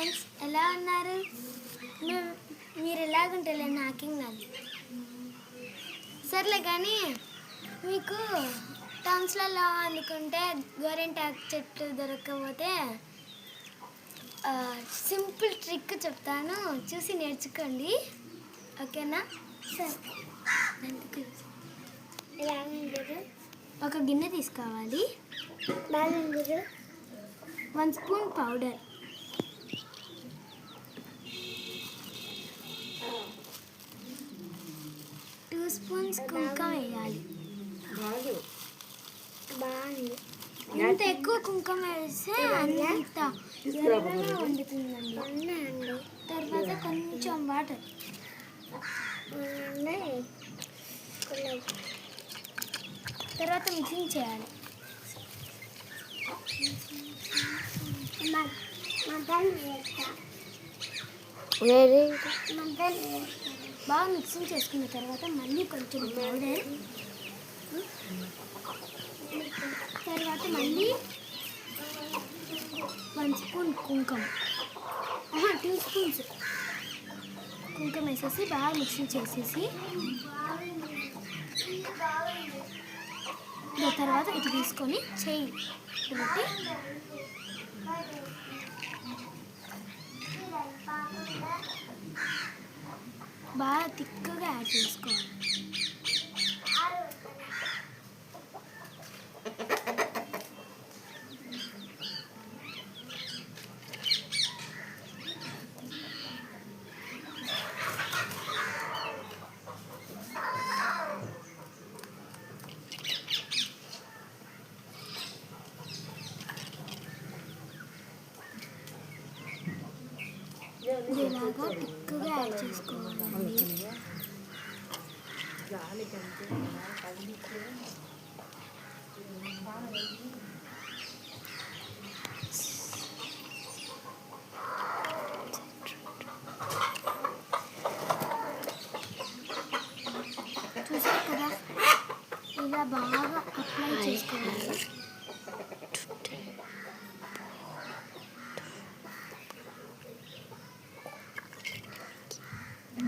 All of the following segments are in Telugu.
ఫ్రెండ్స్, ఎలా ఉన్నారు? మీరు ఎలాగుంటారు నాకేం కాదు. సర్లే కానీ మీకు టౌన్స్లలో అనుకుంటే గోరింటాకు చెట్టు దొరకకపోతే సింపుల్ ట్రిక్ చెప్తాను, చూసి నేర్చుకోండి. ఓకేనా? సరే, ఒక గిన్నె తీసుకోవాలి. 1 స్పూన్ పౌడర్, 2 స్పూన్స్ కుంకుమ వేయాలి. ఇంత ఎక్కువ కుంకుమ వేస్తే అంత ఎర్రగా వండుతుందండి. తర్వాత కొంచెం వాటర్, తర్వాత మిక్సింగ్ చేయాలి. బాగా మిక్సింగ్ చేసుకున్న తర్వాత మళ్ళీ కొంచెం పౌడర్, తర్వాత మళ్ళీ 1 స్పూన్ కుంకుమ, 2 స్పూన్స్ కుంకుమ వేసేసి బాగా మిక్సింగ్ చేసేసి తర్వాత ఇది తీసుకొని చేయి పెట్టి బాగా తిక్కుగా యాడ్ చేసుకోవాలి. ఇలాగా తిక్కుగా యాడ్ చేసుకోవాలండి. చూసారు కదా, ఇలా బాగా అప్లై చేసుకోవాలి.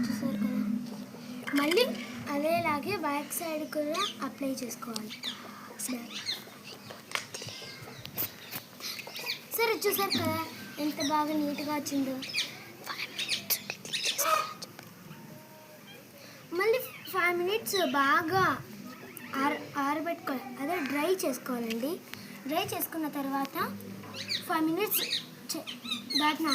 చూసారు కదా, మళ్ళీ అదేలాగే బ్యాక్ సైడ్ కూడా అప్లై చేసుకోవాలి. సరే, చూసారు కదా ఎంత బాగా నీట్గా వచ్చిందో. మళ్ళీ 5 మినిట్స్ బాగా ఆరబెట్టుకోవాలి, అదే డ్రై చేసుకోవాలండి. డ్రై చేసుకున్న తర్వాత 5 మినిట్స్ దాటిన